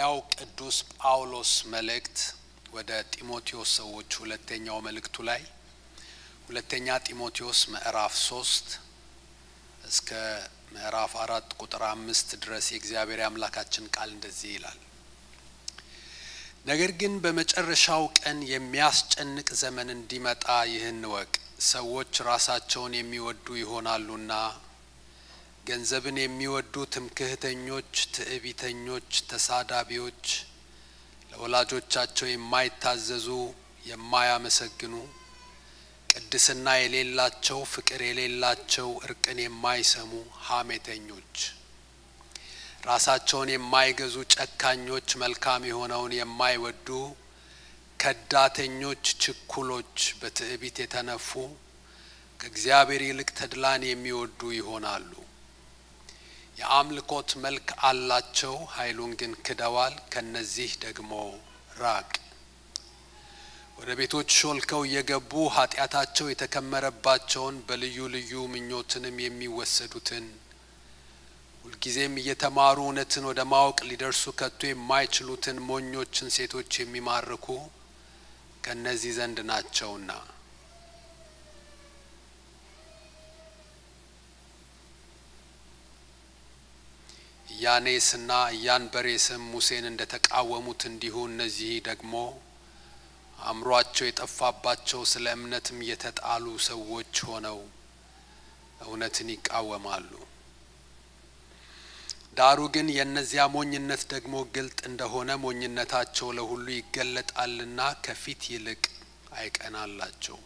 የሐዋርያው ቅዱስ ጳውሎስ መልእክት ወደ ጢሞቴዎስ ሰዎች ሁለተኛው መልእክቱ ላይ ሁለተኛ ጢሞቴዎስ ምዕራፍ 3 እስከ ምዕራፍ 4 ቁጥር 5 ድረስ የእግዚአብሔር አምላካችን ቃል እንደዚህ ይላል። ነገር ግን በመጨረሻው ቀን የሚያስጨንቅ ዘመን እንዲመጣ ይህን ወቅ ሰዎች ራሳቸውን የሚወዱ ይሆናሉና ገንዘብን የሚወዱ ትምክህተኞች፣ ትዕቢተኞች፣ ተሳዳቢዎች፣ ለወላጆቻቸው የማይታዘዙ፣ የማያመሰግኑ፣ ቅድስና የሌላቸው፣ ፍቅር የሌላቸው፣ እርቅን የማይሰሙ፣ ሐሜተኞች፣ ራሳቸውን የማይገዙ፣ ጨካኞች፣ መልካም የሆነውን የማይወዱ፣ ከዳተኞች፣ ችኩሎች፣ በትዕቢት የተነፉ፣ ከእግዚአብሔር ይልቅ ተድላን የሚወዱ ይሆናሉ። የአምልኮት መልክ አላቸው፣ ኃይሉን ግን ክደዋል። ከነዚህ ደግሞ ራቅ። ወደ ቤቶች ሾልከው እየገቡ ኃጢአታቸው የተከመረባቸውን በልዩ ልዩ ምኞትንም የሚወሰዱትን ሁልጊዜም እየተማሩ እውነትን ወደ ማወቅ ሊደርሱ ከቶ የማይችሉትን ሞኞችን ሴቶች የሚማርኩ ከነዚህ ዘንድ ናቸውና። ያኔስና ያንበሬስም ሙሴን እንደተቃወሙት እንዲሁ እነዚህ ደግሞ አእምሮአቸው የጠፋባቸው ስለ እምነትም የተጣሉ ሰዎች ሆነው እውነትን ይቃወማሉ። ዳሩ ግን የእነዚያ ሞኝነት ደግሞ ግልጥ እንደሆነ ሞኝነታቸው ለሁሉ ይገለጣልና ከፊት ይልቅ አይቀናላቸው።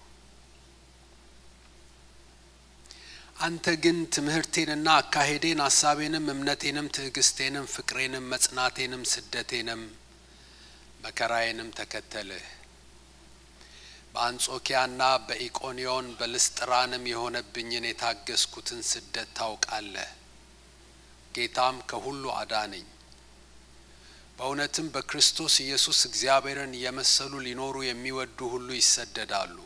አንተ ግን ትምህርቴንና አካሄዴን፣ ሐሳቤንም፣ እምነቴንም፣ ትዕግስቴንም፣ ፍቅሬንም፣ መጽናቴንም፣ ስደቴንም፣ መከራዬንም ተከተልህ። በአንጾኪያና በኢቆንዮን በልስጥራንም የሆነብኝን የታገስኩትን ስደት ታውቃለህ። ጌታም ከሁሉ አዳነኝ። በእውነትም በክርስቶስ ኢየሱስ እግዚአብሔርን የመሰሉ ሊኖሩ የሚወዱ ሁሉ ይሰደዳሉ።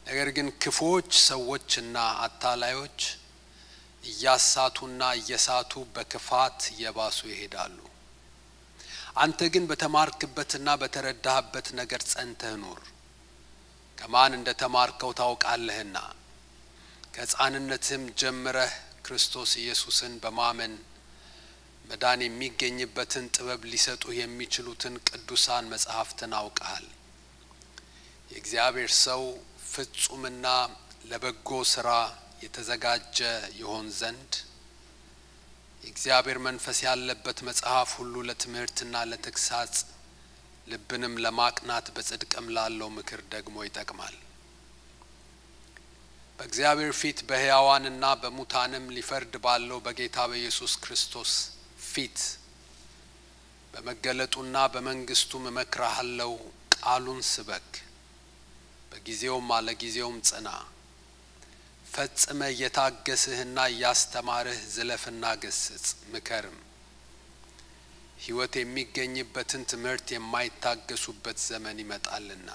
ነገር ግን ክፉዎች ሰዎችና አታላዮች እያሳቱና እየሳቱ በክፋት እየባሱ ይሄዳሉ። አንተ ግን በተማርክበትና በተረዳህበት ነገር ጸንተህ ኑር። ከማን እንደተማርከው ታውቃለህና ከሕፃንነትህም ጀምረህ ክርስቶስ ኢየሱስን በማመን መዳን የሚገኝበትን ጥበብ ሊሰጡህ የሚችሉትን ቅዱሳን መጻሕፍትን አውቀሃል። የእግዚአብሔር ሰው ፍጹምና ለበጎ ሥራ የተዘጋጀ ይሆን ዘንድ የእግዚአብሔር መንፈስ ያለበት መጽሐፍ ሁሉ ለትምህርትና ለተግሳጽ ልብንም ለማቅናት በጽድቅም ላለው ምክር ደግሞ ይጠቅማል። በእግዚአብሔር ፊት በሕያዋንና በሙታንም ሊፈርድ ባለው በጌታ በኢየሱስ ክርስቶስ ፊት በመገለጡና በመንግስቱም እመክርሃለሁ። ቃሉን ስበክ፣ በጊዜውም አለጊዜውም ጽና። ፈጽመ እየታገስህና እያስተማርህ ዝለፍና ገስጽ፣ ምከርም። ሕይወት የሚገኝበትን ትምህርት የማይታገሱበት ዘመን ይመጣልና።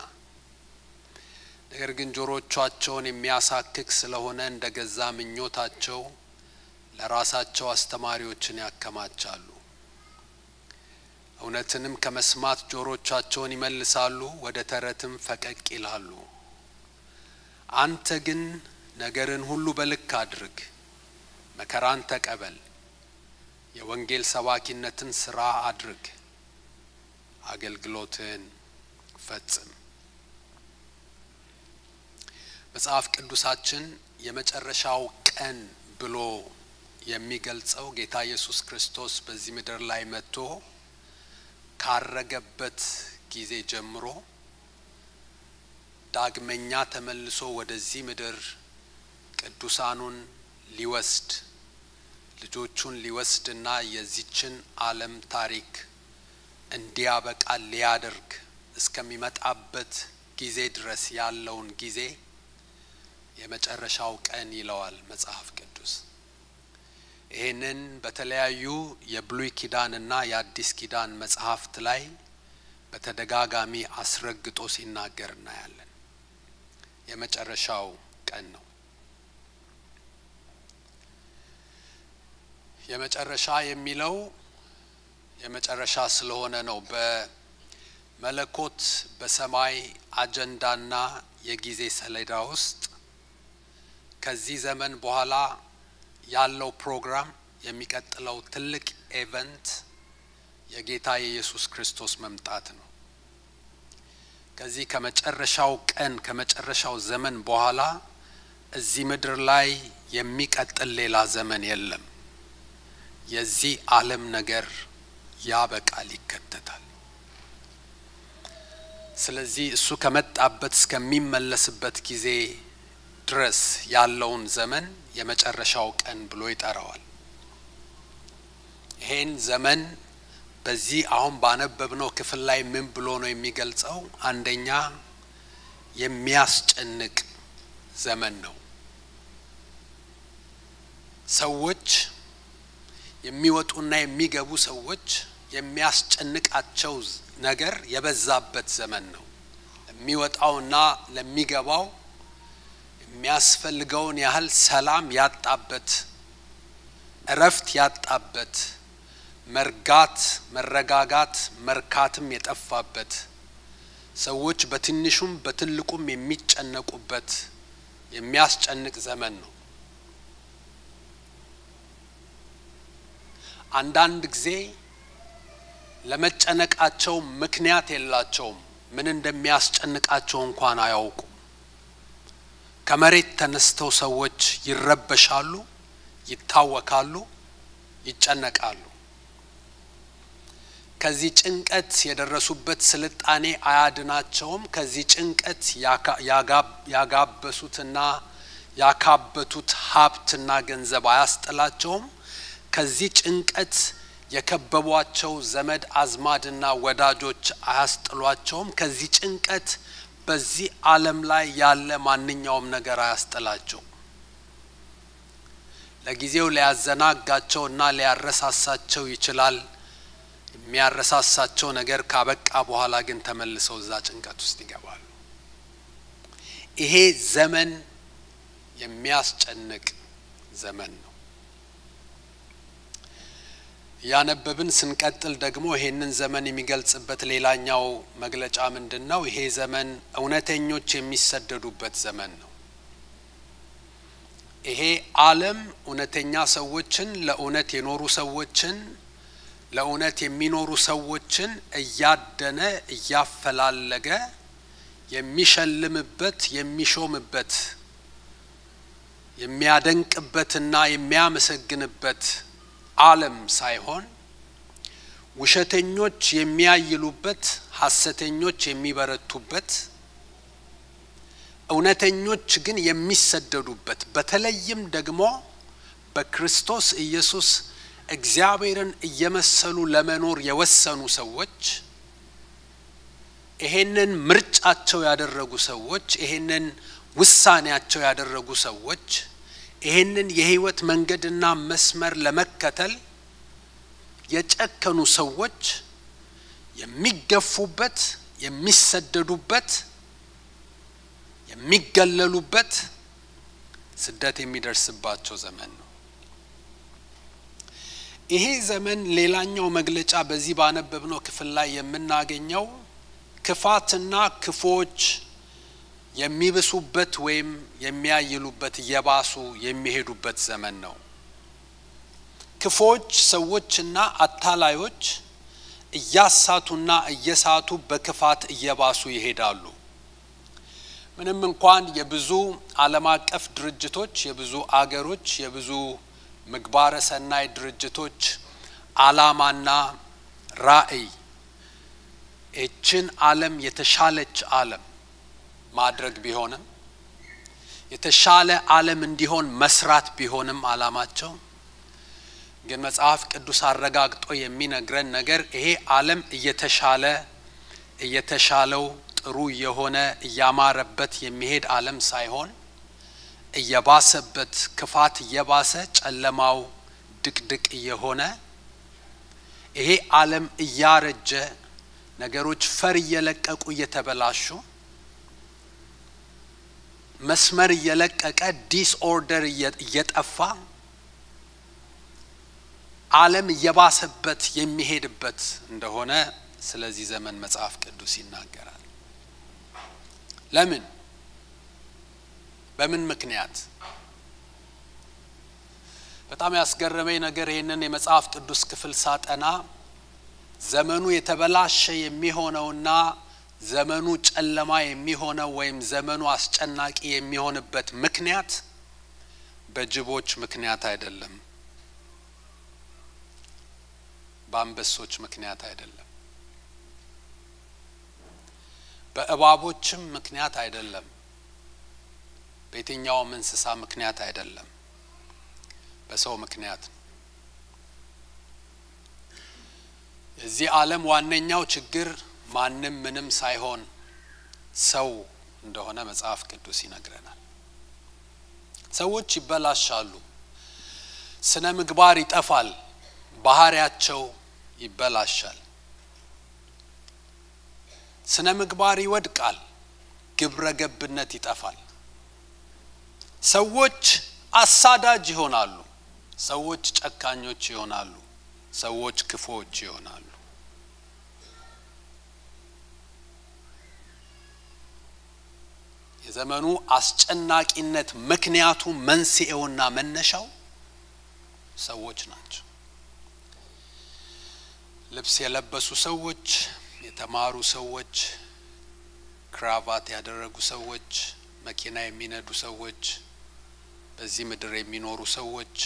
ነገር ግን ጆሮቻቸውን የሚያሳክክ ስለሆነ እንደ ገዛ ምኞታቸው ለራሳቸው አስተማሪዎችን ያከማቻሉ። እውነትንም ከመስማት ጆሮቻቸውን ይመልሳሉ፣ ወደ ተረትም ፈቀቅ ይላሉ። አንተ ግን ነገርን ሁሉ በልክ አድርግ፣ መከራን ተቀበል፣ የወንጌል ሰባኪነትን ሥራ አድርግ፣ አገልግሎትን ፈጽም። መጽሐፍ ቅዱሳችን የመጨረሻው ቀን ብሎ የሚገልጸው ጌታ ኢየሱስ ክርስቶስ በዚህ ምድር ላይ መጥቶ ካረገበት ጊዜ ጀምሮ ዳግመኛ ተመልሶ ወደዚህ ምድር ቅዱሳኑን ሊወስድ ልጆቹን ሊወስድና የዚችን ዓለም ታሪክ እንዲያበቃ ሊያደርግ እስከሚመጣበት ጊዜ ድረስ ያለውን ጊዜ የመጨረሻው ቀን ይለዋል መጽሐፍ ቅዱስ። ይህንን በተለያዩ የብሉይ ኪዳንና የአዲስ ኪዳን መጽሐፍት ላይ በተደጋጋሚ አስረግጦ ሲናገር እናያለን። የመጨረሻው ቀን ነው። የመጨረሻ የሚለው የመጨረሻ ስለሆነ ነው በመለኮት በሰማይ አጀንዳና የጊዜ ሰሌዳ ውስጥ ከዚህ ዘመን በኋላ ያለው ፕሮግራም የሚቀጥለው ትልቅ ኢቨንት የጌታ ኢየሱስ ክርስቶስ መምጣት ነው። ከዚህ ከመጨረሻው ቀን ከመጨረሻው ዘመን በኋላ እዚህ ምድር ላይ የሚቀጥል ሌላ ዘመን የለም። የዚህ ዓለም ነገር ያበቃል ይከተታል። ስለዚህ እሱ ከመጣበት እስከሚመለስበት ጊዜ ድረስ ያለውን ዘመን የመጨረሻው ቀን ብሎ ይጠራዋል። ይሄን ዘመን በዚህ አሁን ባነበብነው ክፍል ላይ ምን ብሎ ነው የሚገልጸው? አንደኛ የሚያስጨንቅ ዘመን ነው። ሰዎች የሚወጡና የሚገቡ ሰዎች የሚያስጨንቃቸው ነገር የበዛበት ዘመን ነው። የሚወጣውና ለሚገባው የሚያስፈልገውን ያህል ሰላም ያጣበት፣ እረፍት ያጣበት፣ መርጋት መረጋጋት መርካትም የጠፋበት፣ ሰዎች በትንሹም በትልቁም የሚጨነቁበት የሚያስጨንቅ ዘመን ነው። አንዳንድ ጊዜ ለመጨነቃቸው ምክንያት የላቸውም። ምን እንደሚያስጨንቃቸው እንኳን አያውቁም። ከመሬት ተነስተው ሰዎች ይረበሻሉ፣ ይታወካሉ፣ ይጨነቃሉ። ከዚህ ጭንቀት የደረሱበት ስልጣኔ አያድናቸውም። ከዚህ ጭንቀት ያጋበሱትና ያካበቱት ሀብትና ገንዘብ አያስጥላቸውም። ከዚህ ጭንቀት የከበቧቸው ዘመድ አዝማድና ወዳጆች አያስጥሏቸውም። ከዚህ ጭንቀት በዚህ ዓለም ላይ ያለ ማንኛውም ነገር አያስጥላቸው። ለጊዜው ሊያዘናጋቸውና ሊያረሳሳቸው ይችላል። የሚያረሳሳቸው ነገር ካበቃ በኋላ ግን ተመልሰው እዛ ጭንቀት ውስጥ ይገባሉ። ይሄ ዘመን የሚያስጨንቅ ዘመን ነው። ያነበብን ስንቀጥል ደግሞ ይሄንን ዘመን የሚገልጽበት ሌላኛው መግለጫ ምንድነው? ይሄ ዘመን እውነተኞች የሚሰደዱበት ዘመን ነው። ይሄ ዓለም እውነተኛ ሰዎችን ለእውነት የኖሩ ሰዎችን ለእውነት የሚኖሩ ሰዎችን እያደነ እያፈላለገ የሚሸልምበት የሚሾምበት የሚያደንቅበትና የሚያመሰግንበት ዓለም ሳይሆን ውሸተኞች የሚያይሉበት ሐሰተኞች የሚበረቱበት እውነተኞች ግን የሚሰደዱበት በተለይም ደግሞ በክርስቶስ ኢየሱስ እግዚአብሔርን እየመሰሉ ለመኖር የወሰኑ ሰዎች ይሄንን ምርጫቸው ያደረጉ ሰዎች ይሄንን ውሳኔያቸው ያደረጉ ሰዎች ይሄንን የህይወት መንገድና መስመር ለመከተል የጨከኑ ሰዎች የሚገፉበት የሚሰደዱበት የሚገለሉበት ስደት የሚደርስባቸው ዘመን ነው። ይሄ ዘመን ሌላኛው መግለጫ በዚህ ባነበብነው ክፍል ላይ የምናገኘው ክፋትና ክፎች የሚብሱበት ወይም የሚያይሉበት የባሱ የሚሄዱበት ዘመን ነው። ክፎች ሰዎችና አታላዮች እያሳቱና እየሳቱ በክፋት እየባሱ ይሄዳሉ። ምንም እንኳን የብዙ ዓለም አቀፍ ድርጅቶች የብዙ አገሮች የብዙ ምግባረ ሰናይ ድርጅቶች ዓላማና ራዕይ እችን ዓለም የተሻለች ዓለም ማድረግ ቢሆንም የተሻለ ዓለም እንዲሆን መስራት ቢሆንም ዓላማቸው ግን መጽሐፍ ቅዱስ አረጋግጦ የሚነግረን ነገር ይሄ ዓለም እየተሻለው ጥሩ የሆነ ያማረበት የሚሄድ ዓለም ሳይሆን እየባሰበት ክፋት እየባሰ ጨለማው ድቅድቅ የሆነ ይሄ ዓለም እያረጀ ነገሮች ፈር እየለቀቁ እየተበላሹ መስመር እየለቀቀ ዲስኦርደር እየጠፋ ዓለም የባሰበት የሚሄድበት እንደሆነ ስለዚህ ዘመን መጽሐፍ ቅዱስ ይናገራል። ለምን? በምን ምክንያት? በጣም ያስገረመኝ ነገር ይሄንን የመጽሐፍ ቅዱስ ክፍል ሳጠና ዘመኑ የተበላሸ የሚሆነውና ዘመኑ ጨለማ የሚሆነው ወይም ዘመኑ አስጨናቂ የሚሆንበት ምክንያት በጅቦች ምክንያት አይደለም፣ በአንበሶች ምክንያት አይደለም፣ በእባቦችም ምክንያት አይደለም፣ በየትኛውም እንስሳ ምክንያት አይደለም፣ በሰው ምክንያት ነው። የዚህ ዓለም ዋነኛው ችግር ማንም ምንም ሳይሆን ሰው እንደሆነ መጽሐፍ ቅዱስ ይነግረናል። ሰዎች ይበላሻሉ፣ ስነ ምግባር ይጠፋል፣ ባህሪያቸው ይበላሻል፣ ስነ ምግባር ይወድቃል፣ ግብረ ገብነት ይጠፋል። ሰዎች አሳዳጅ ይሆናሉ፣ ሰዎች ጨካኞች ይሆናሉ፣ ሰዎች ክፉዎች ይሆናሉ። የዘመኑ አስጨናቂነት ምክንያቱ መንስኤውና መነሻው ሰዎች ናቸው። ልብስ የለበሱ ሰዎች፣ የተማሩ ሰዎች፣ ክራቫት ያደረጉ ሰዎች፣ መኪና የሚነዱ ሰዎች፣ በዚህ ምድር የሚኖሩ ሰዎች፣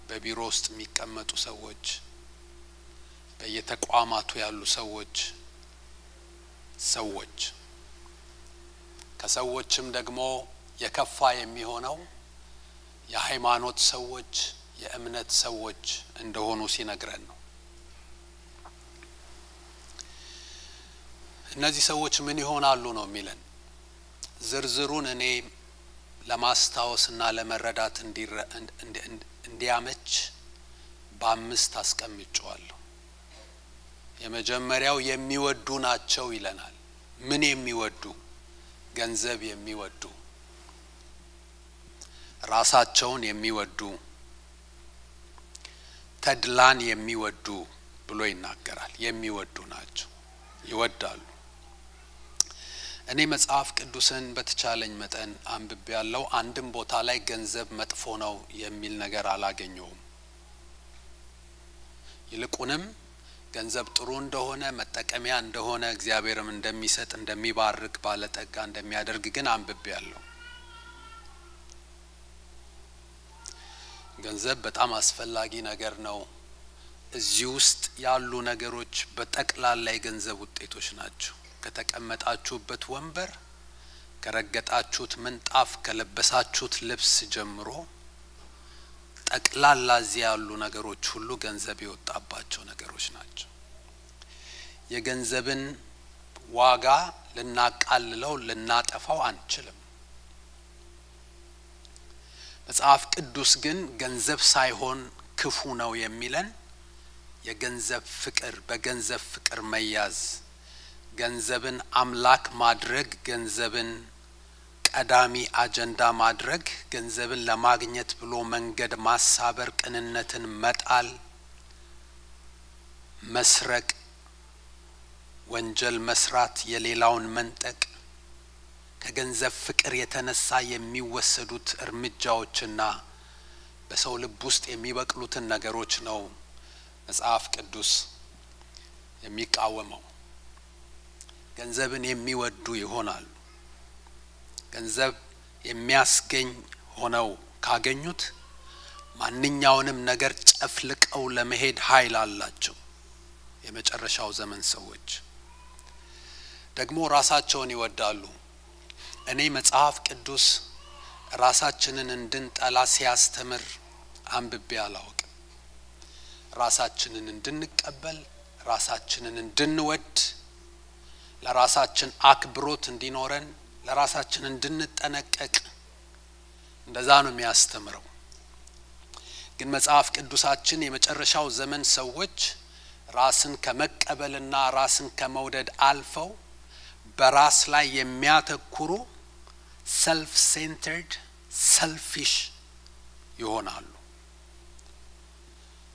በቢሮ ውስጥ የሚቀመጡ ሰዎች፣ በየተቋማቱ ያሉ ሰዎች ከሰዎችም ደግሞ የከፋ የሚሆነው የሃይማኖት ሰዎች፣ የእምነት ሰዎች እንደሆኑ ሲነግረን ነው። እነዚህ ሰዎች ምን ይሆናሉ ነው የሚለን። ዝርዝሩን እኔ ለማስታወስና ለመረዳት እንዲያመች በአምስት አስቀምጬዋለሁ። የመጀመሪያው የሚወዱ ናቸው ይለናል። ምን የሚወዱ? ገንዘብ የሚወዱ፣ ራሳቸውን የሚወዱ፣ ተድላን የሚወዱ ብሎ ይናገራል። የሚወዱ ናቸው፣ ይወዳሉ። እኔ መጽሐፍ ቅዱስን በተቻለኝ መጠን አንብቤያለሁ። አንድም ቦታ ላይ ገንዘብ መጥፎ ነው የሚል ነገር አላገኘውም። ይልቁንም ገንዘብ ጥሩ እንደሆነ፣ መጠቀሚያ እንደሆነ፣ እግዚአብሔርም እንደሚሰጥ፣ እንደሚባርክ፣ ባለጠጋ እንደሚያደርግ ግን አንብቤያለሁ። ገንዘብ በጣም አስፈላጊ ነገር ነው። እዚህ ውስጥ ያሉ ነገሮች በጠቅላላ የገንዘብ ውጤቶች ናቸው። ከተቀመጣችሁበት ወንበር፣ ከረገጣችሁት ምንጣፍ፣ ከለበሳችሁት ልብስ ጀምሮ ጠቅላላ እዚህ ያሉ ነገሮች ሁሉ ገንዘብ የወጣባቸው ነገሮች ናቸው። የገንዘብን ዋጋ ልናቃልለው ልናጠፋው አንችልም። መጽሐፍ ቅዱስ ግን ገንዘብ ሳይሆን ክፉ ነው የሚለን የገንዘብ ፍቅር፣ በገንዘብ ፍቅር መያዝ፣ ገንዘብን አምላክ ማድረግ፣ ገንዘብን ቀዳሚ አጀንዳ ማድረግ፣ ገንዘብን ለማግኘት ብሎ መንገድ ማሳበር፣ ቅንነትን መጣል፣ መስረቅ፣ ወንጀል መስራት፣ የሌላውን መንጠቅ፣ ከገንዘብ ፍቅር የተነሳ የሚወሰዱት እርምጃዎችና በሰው ልብ ውስጥ የሚበቅሉትን ነገሮች ነው መጽሐፍ ቅዱስ የሚቃወመው። ገንዘብን የሚወዱ ይሆናሉ። ገንዘብ የሚያስገኝ ሆነው ካገኙት ማንኛውንም ነገር ጨፍልቀው ለመሄድ ኃይል አላቸው። የመጨረሻው ዘመን ሰዎች ደግሞ ራሳቸውን ይወዳሉ። እኔ መጽሐፍ ቅዱስ ራሳችንን እንድንጠላ ሲያስተምር አንብቤ አላውቅም። ራሳችንን እንድንቀበል፣ ራሳችንን እንድንወድ፣ ለራሳችን አክብሮት እንዲኖረን፣ ለራሳችን እንድንጠነቀቅ እንደዛ ነው የሚያስተምረው። ግን መጽሐፍ ቅዱሳችን የመጨረሻው ዘመን ሰዎች ራስን ከመቀበልና ራስን ከመውደድ አልፈው በራስ ላይ የሚያተኩሩ self centered selfish ይሆናሉ።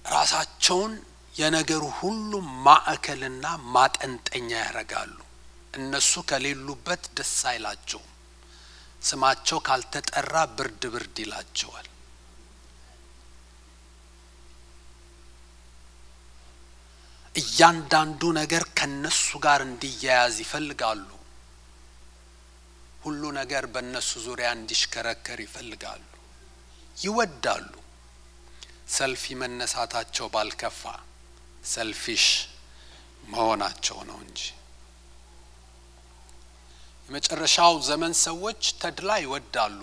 ራሳቸውን የነገሩ ሁሉ ማዕከልና ማጠንጠኛ ያደርጋሉ። እነሱ ከሌሉበት ደስ አይላቸውም። ስማቸው ካልተጠራ ብርድ ብርድ ይላቸዋል። እያንዳንዱ ነገር ከነሱ ጋር እንዲያያዝ ይፈልጋሉ። ሁሉ ነገር በእነሱ ዙሪያ እንዲሽከረከር ይፈልጋሉ፣ ይወዳሉ። ሰልፊ መነሳታቸው ባልከፋ ሰልፊሽ መሆናቸው ነው እንጂ። የመጨረሻው ዘመን ሰዎች ተድላ ይወዳሉ።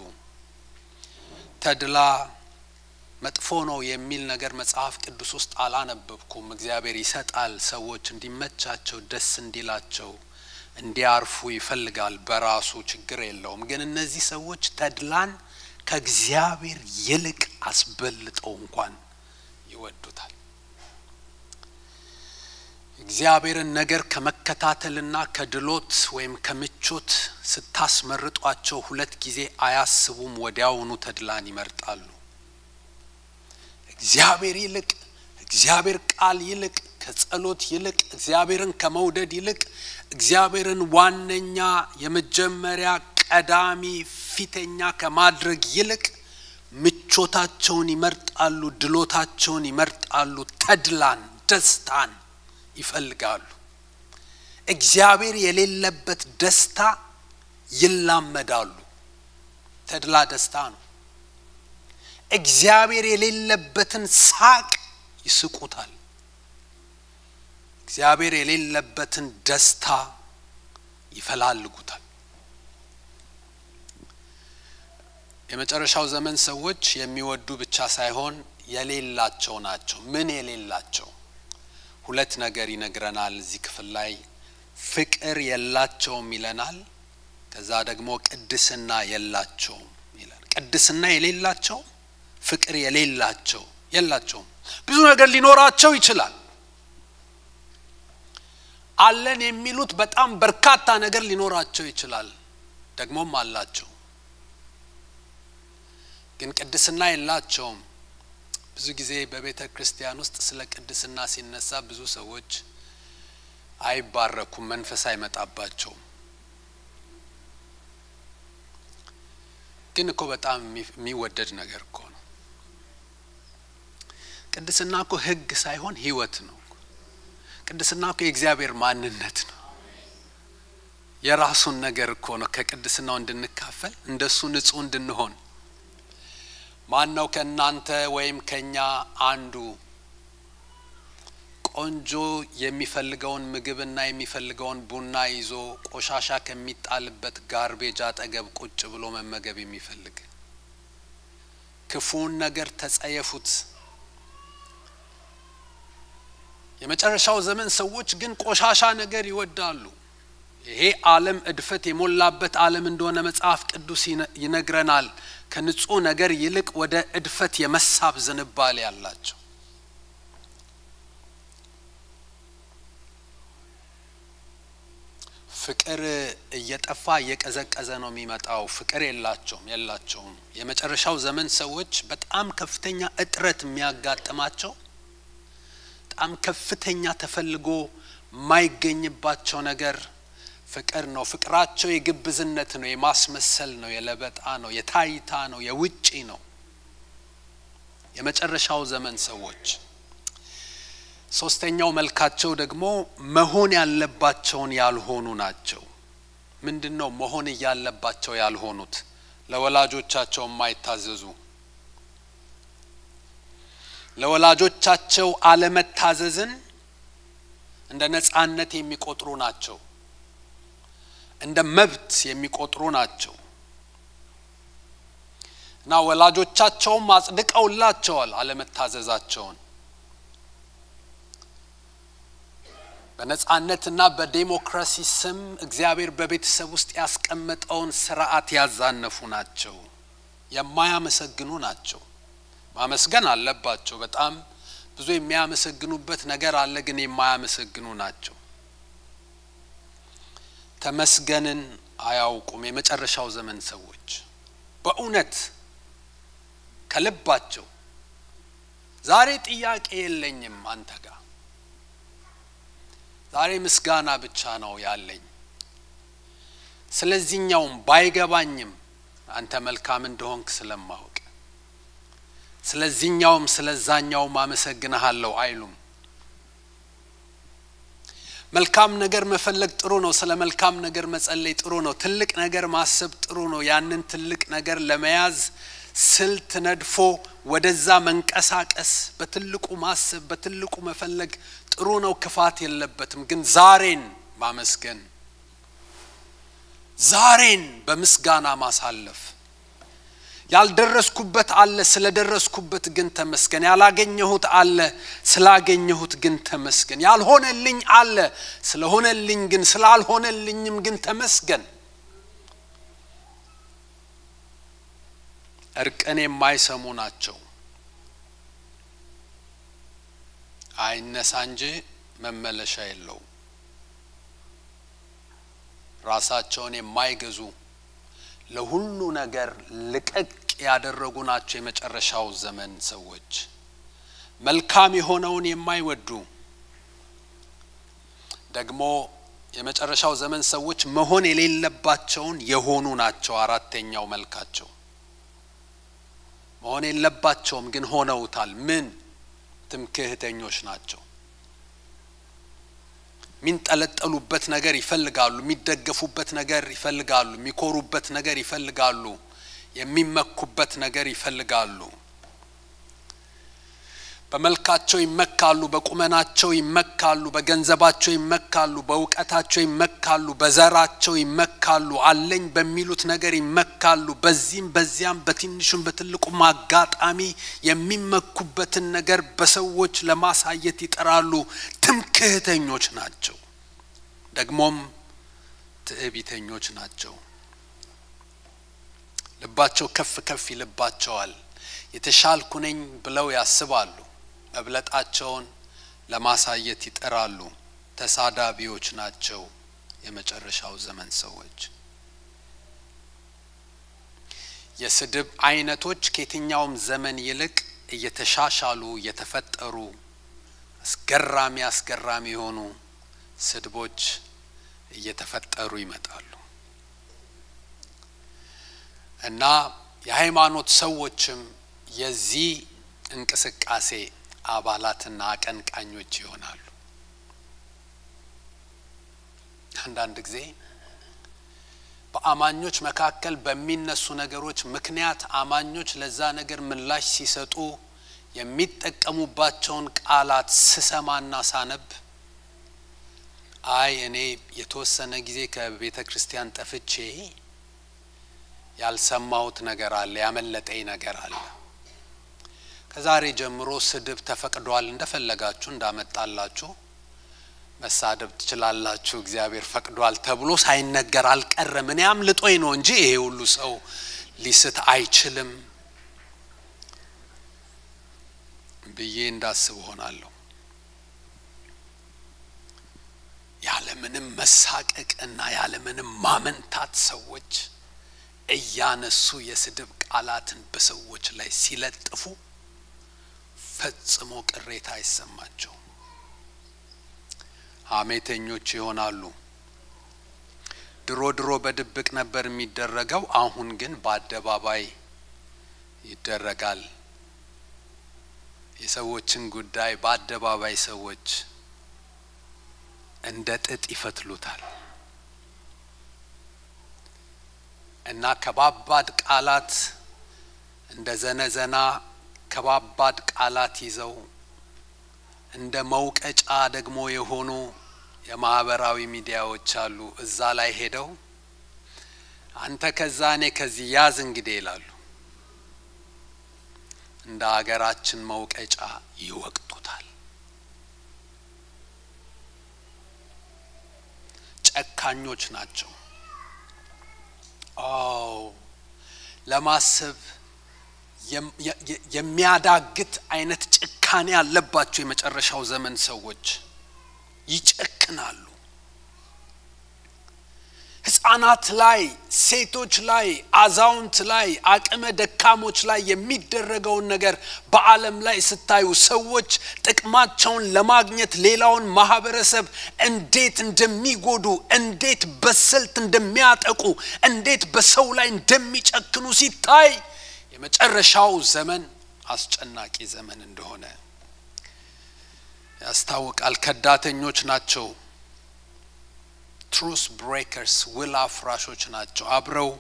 ተድላ መጥፎ ነው የሚል ነገር መጽሐፍ ቅዱስ ውስጥ አላነበብኩም። እግዚአብሔር ይሰጣል፣ ሰዎች እንዲመቻቸው ደስ እንዲላቸው እንዲያርፉ ይፈልጋል፣ በራሱ ችግር የለውም። ግን እነዚህ ሰዎች ተድላን ከእግዚአብሔር ይልቅ አስበልጠው እንኳን ይወዱታል። እግዚአብሔርን ነገር ከመከታተልና ከድሎት ወይም ከምቾት ስታስመርጧቸው ሁለት ጊዜ አያስቡም፣ ወዲያውኑ ተድላን ይመርጣሉ። እግዚአብሔር ይልቅ፣ እግዚአብሔር ቃል ይልቅ፣ ከጸሎት ይልቅ፣ እግዚአብሔርን ከመውደድ ይልቅ፣ እግዚአብሔርን ዋነኛ የመጀመሪያ ቀዳሚ ፊተኛ ከማድረግ ይልቅ ምቾታቸውን ይመርጣሉ፣ ድሎታቸውን ይመርጣሉ፣ ተድላን ደስታን ይፈልጋሉ። እግዚአብሔር የሌለበት ደስታ ይላመዳሉ። ተድላ ደስታ ነው። እግዚአብሔር የሌለበትን ሳቅ ይስቁታል። እግዚአብሔር የሌለበትን ደስታ ይፈላልጉታል። የመጨረሻው ዘመን ሰዎች የሚወዱ ብቻ ሳይሆን የሌላቸው ናቸው። ምን የሌላቸው? ሁለት ነገር ይነግረናል እዚህ ክፍል ላይ። ፍቅር የላቸውም ይለናል። ከዛ ደግሞ ቅድስና የላቸውም ይላል። ቅድስና የሌላቸው፣ ፍቅር የላቸውም። ብዙ ነገር ሊኖራቸው ይችላል። አለን የሚሉት በጣም በርካታ ነገር ሊኖራቸው ይችላል፣ ደግሞም አላቸው። ግን ቅድስና የላቸውም። ብዙ ጊዜ በቤተ ክርስቲያን ውስጥ ስለ ቅድስና ሲነሳ ብዙ ሰዎች አይባረኩም፣ መንፈስ አይመጣባቸውም። ግን እኮ በጣም የሚወደድ ነገር እኮ ነው። ቅድስና እኮ ሕግ ሳይሆን ሕይወት ነው። ቅድስና እኮ የእግዚአብሔር ማንነት ነው። የራሱን ነገር እኮ ነው። ከቅድስናው እንድንካፈል እንደሱ ንጹህ እንድንሆን ማነው ከናንተ ወይም ከኛ አንዱ ቆንጆ የሚፈልገውን ምግብና የሚፈልገውን ቡና ይዞ ቆሻሻ ከሚጣልበት ጋርቤጅ አጠገብ ቁጭ ብሎ መመገብ የሚፈልግ? ክፉን ነገር ተጸየፉት። የመጨረሻው ዘመን ሰዎች ግን ቆሻሻ ነገር ይወዳሉ። ይሄ ዓለም እድፈት የሞላበት ዓለም እንደሆነ መጽሐፍ ቅዱስ ይነግረናል። ከንጹህ ነገር ይልቅ ወደ እድፈት የመሳብ ዝንባሌ ያላቸው። ፍቅር እየጠፋ እየቀዘቀዘ ነው የሚመጣው። ፍቅር የላቸውም። የመጨረሻው ዘመን ሰዎች በጣም ከፍተኛ እጥረት የሚያጋጥማቸው፣ በጣም ከፍተኛ ተፈልጎ ማይገኝባቸው ነገር ፍቅር ነው። ፍቅራቸው የግብዝነት ነው፣ የማስመሰል ነው፣ የለበጣ ነው፣ የታይታ ነው፣ የውጪ ነው። የመጨረሻው ዘመን ሰዎች ሶስተኛው መልካቸው ደግሞ መሆን ያለባቸውን ያልሆኑ ናቸው። ምንድነው መሆን ያለባቸው ያልሆኑት? ለወላጆቻቸው የማይታዘዙ፣ ለወላጆቻቸው አለመታዘዝን እንደ ነጻነት የሚቆጥሩ ናቸው፣ እንደ መብት የሚቆጥሩ ናቸው። እና ወላጆቻቸውም አጽድቀውላቸዋል አለመታዘዛቸውን። በነጻነትና በዲሞክራሲ ስም እግዚአብሔር በቤተሰብ ውስጥ ያስቀመጠውን ስርዓት ያዛነፉ ናቸው፣ የማያመሰግኑ ናቸው። ማመስገን አለባቸው። በጣም ብዙ የሚያመሰግኑበት ነገር አለ፣ ግን የማያመሰግኑ ናቸው። ተመስገንን አያውቁም። የመጨረሻው ዘመን ሰዎች በእውነት ከልባቸው ዛሬ ጥያቄ የለኝም አንተ ጋር ዛሬ ምስጋና ብቻ ነው ያለኝ ስለዚህኛውም ባይገባኝም አንተ መልካም እንደሆንክ ስለማውቅ ስለዚህኛውም ስለዛኛውም አመሰግንሃለሁ አይሉም መልካም ነገር መፈለግ ጥሩ ነው ስለ መልካም ነገር መጸለይ ጥሩ ነው ትልቅ ነገር ማሰብ ጥሩ ነው ያንን ትልቅ ነገር ለመያዝ ስልት ነድፎ ወደዛ መንቀሳቀስ በትልቁ ማሰብ በትልቁ መፈለግ ጥሩ ነው ክፋት የለበትም ግን ዛሬን ማመስገን ዛሬን በምስጋና ማሳለፍ ያልደረስኩበት አለ ስለደረስኩበት ግን ተመስገን ያላገኘሁት አለ ስላገኘሁት ግን ተመስገን ያልሆነልኝ አለ ስለሆነልኝ ግን ስላልሆነልኝም ግን ተመስገን እርቅን የማይሰሙ ናቸው አይነሳ እንጂ መመለሻ የለው ራሳቸውን የማይገዙ ለሁሉ ነገር ልቀቅ ያደረጉ ናቸው የመጨረሻው ዘመን ሰዎች መልካም የሆነውን የማይወዱ ደግሞ የመጨረሻው ዘመን ሰዎች መሆን የሌለባቸውን የሆኑ ናቸው አራተኛው መልካቸው መሆን የሌለባቸውም ግን ሆነውታል ምን ትምክህተኞች ናቸው ሚንጠለጠሉበት ነገር ይፈልጋሉ ሚደገፉበት ነገር ይፈልጋሉ ሚኮሩበት ነገር ይፈልጋሉ የሚመኩበት ነገር ይፈልጋሉ በመልካቸው ይመካሉ በቁመናቸው ይመካሉ በገንዘባቸው ይመካሉ በእውቀታቸው ይመካሉ በዘራቸው ይመካሉ አለኝ በሚሉት ነገር ይመካሉ በዚህም በዚያም በትንሹም በትልቁም አጋጣሚ የሚመኩበትን ነገር በሰዎች ለማሳየት ይጠራሉ ትምክህተኞች ናቸው ደግሞም ትዕቢተኞች ናቸው ልባቸው ከፍ ከፍ ይልባቸዋል የተሻልኩ ነኝ ብለው ያስባሉ መብለጣቸውን ለማሳየት ይጠራሉ ተሳዳቢዎች ናቸው የመጨረሻው ዘመን ሰዎች የስድብ አይነቶች ከየትኛውም ዘመን ይልቅ እየተሻሻሉ እየተፈጠሩ አስገራሚ ሆኑ ስድቦች እየተፈጠሩ ይመጣሉ እና የሃይማኖት ሰዎችም የዚህ እንቅስቃሴ አባላትና አቀንቃኞች ይሆናሉ አንዳንድ ጊዜ በአማኞች መካከል በሚነሱ ነገሮች ምክንያት አማኞች ለዛ ነገር ምላሽ ሲሰጡ የሚጠቀሙባቸውን ቃላት ስሰማና ሳነብ አይ እኔ የተወሰነ ጊዜ ከቤተክርስቲያን ጠፍቼ ያልሰማሁት ነገር አለ ያመለጠኝ ነገር አለ ከዛሬ ጀምሮ ስድብ ተፈቅዷል እንደፈለጋችሁ እንዳመጣላችሁ መሳደብ ትችላላችሁ እግዚአብሔር ፈቅዷል ተብሎ ሳይነገር አልቀረም እኔ አምልጦኝ ነው እንጂ ይሄ ሁሉ ሰው ሊስት አይችልም ብዬ እንዳስብ ሆናለሁ ያለምንም መሳቀቅና ያለምንም ማመንታት ሰዎች እያነሱ የስድብ ቃላትን በሰዎች ላይ ሲለጥፉ ፈጽሞ ቅሬታ አይሰማቸው ሐሜተኞች ይሆናሉ ድሮ በድብቅ ነበር የሚደረገው አሁን ግን በአደባባይ ይደረጋል የሰዎችን ጉዳይ በአደባባይ ሰዎች እንደ ጥጥ ይፈትሉታል እና ከባባድ ቃላት እንደ ዘነዘና ከባባድ ቃላት ይዘው እንደ መውቀጫ ደግሞ የሆኑ የማህበራዊ ሚዲያዎች አሉ እዛ ላይ ሄደው አንተ ከዛኔ ከዚህ ያዝ እንግዲህ ይላሉ እንደ ሀገራችን መውቀጫ ይወቅጡታል ጨካኞች ናቸው ለማሰብ የሚያዳግት አይነት ጭካኔ ያለባቸው የመጨረሻው ዘመን ሰዎች ይጨክናሉ ህፃን ህፃናት ላይ ሴቶች ላይ አዛውንት ላይ አቅመ ደካሞች ላይ የሚደረገውን ነገር በዓለም ላይ ስታዩ ሰዎች ጥቅማቸውን ለማግኘት ሌላውን ማህበረሰብ እንዴት እንደሚጎዱ እንዴት በስልት እንደሚያጠቁ እንዴት በሰው ላይ እንደሚጨክኑ ሲታይ የመጨረሻው ዘመን አስጨናቂ ዘመን እንደሆነ ያስታውቃል። ከዳተኞች ናቸው truth breakers will afrashoች ናቸው አብረው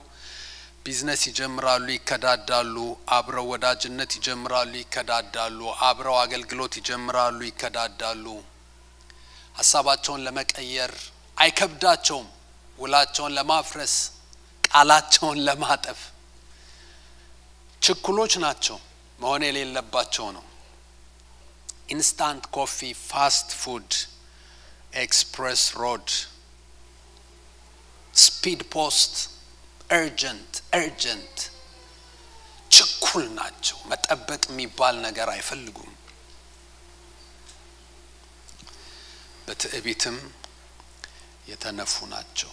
ቢዝነስ ይጀምራሉ ይከዳዳሉ አብረው ወዳጅነት ይጀምራሉ ይከዳዳሉ አብረው አገልግሎት ይጀምራሉ ይከዳዳሉ ሐሳባቸውን ለመቀየር አይከብዳቸውም ውላቸውን ለማፍረስ ቃላቸውን ለማጠፍ ችኩሎች ናቸው መሆን የሌለባቸው ነው instant coffee fast food express road speed post urgent ችኩል ናቸው መጠበቅ የሚባል ነገር አይፈልጉም በትዕቢትም የተነፉ ናቸው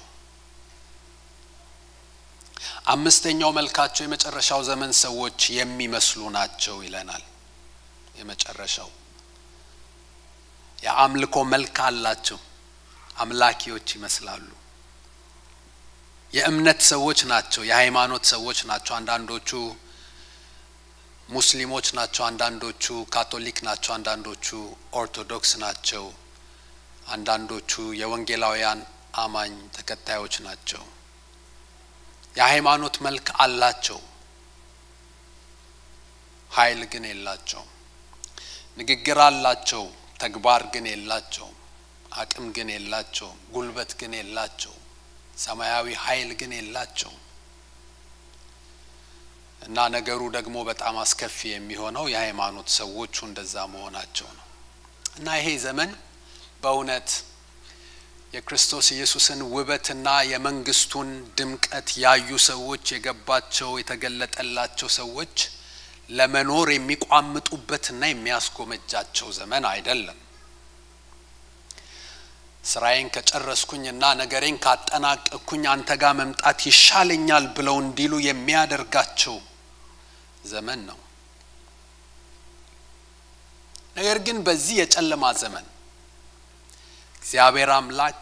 አምስተኛው መልካቸው የመጨረሻው ዘመን ሰዎች የሚመስሉ ናቸው ይለናል የመጨረሻው የአምልኮ መልክ አላቸው አምላኪዎች ይመስላሉ የእምነት ሰዎች ናቸው የሃይማኖት ሰዎች ናቸው አንዳንዶቹ ሙስሊሞች ናቸው አንዳንዶቹ ካቶሊክ ናቸው አንዳንዶቹ ኦርቶዶክስ ናቸው አንዳንዶቹ የወንጌላውያን አማኝ ተከታዮች ናቸው የሃይማኖት መልክ አላቸው ኃይል ግን የላቸው ንግግር አላቸው ተግባር ግን የላቸው አቅም ግን የላቸው ጉልበት ግን የላቸው ሰማያዊ ኃይል ግን የላቸው እና ነገሩ ደግሞ በጣም አስከፊ የሚሆነው የሃይማኖት ሰዎቹ እንደዛ መሆናቸው ነው እና ይሄ ዘመን በእውነት የክርስቶስ ኢየሱስን ውበትና የመንግስቱን ድምቀት ያዩ ሰዎች የገባቸው የተገለጠላቸው ሰዎች ለመኖር የሚቋምጡበትና የሚያስቆመጃቸው ዘመን አይደለም ስራዬን ከጨረስኩኝና ነገሬን ካጠናቀቅኩኝ አንተ ጋር መምጣት ይሻለኛል ብለው እንዲሉ የሚያደርጋቸው ዘመን ነው ነገር ግን በዚህ የጨለማ ዘመን እግዚአብሔር አምላክ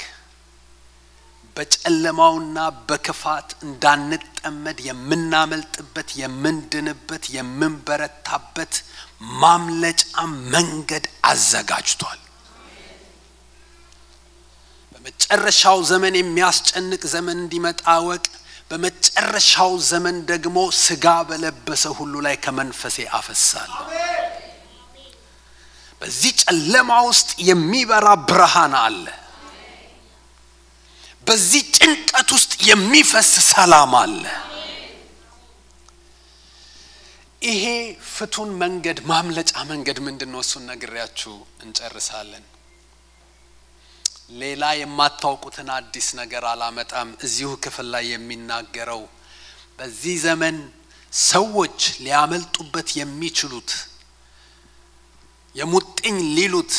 በጨለማውና በክፋት እንዳንጠመድ የምናመልጥበት የምንድንበት የምንበረታበት ማምለጫ መንገድ አዘጋጅቷል በመጨረሻው ዘመን የሚያስጨንቅ ዘመን እንዲመጣ ወቅ በመጨረሻው ዘመን ደግሞ ስጋ በለበሰ ሁሉ ላይ ከመንፈሴ አፈሳለሁ በዚህ ጨለማ ውስጥ የሚበራ ብርሃን አለ በዚህ ጭንቀት ውስጥ የሚፈስ ሰላም አለ ይሄ ፍቱን መንገድ ማምለጫ መንገድ ምንድነው እሱን ነግሬያችሁ እንጨርሳለን ሌላ የማታውቁትን አዲስ ነገር አላመጣም እዚሁ ክፍል ላይ የሚናገረው በዚህ ዘመን ሰዎች ሊያመልጡበት የሚችሉት የሙጥኝ ሊሉት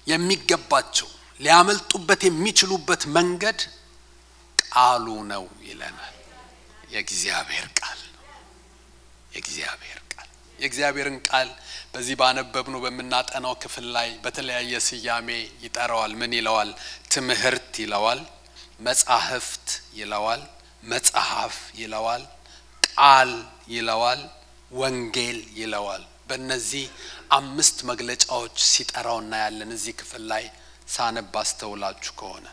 የሚገባቸው ሊያመልጡበት የሚችሉበት መንገድ ቃሉ ነው ይለናል የእግዚአብሔር ቃል የእግዚአብሔርን ቃል በዚህ ባነበብነው በመናጠናው ክፍል ላይ በተለያየ ስያሜ ይጠራዋል ምን ይለዋል ትምህርት ይለዋል መጻሕፍት ይለዋል መጽሐፍ ይለዋል ቃል ይለዋል ወንጌል ይለዋል በእነዚህ አምስት መግለጫዎች ሲጠራውና ያለን እዚህ ክፍል ላይ ሳነባስተውላችሁ ከሆነ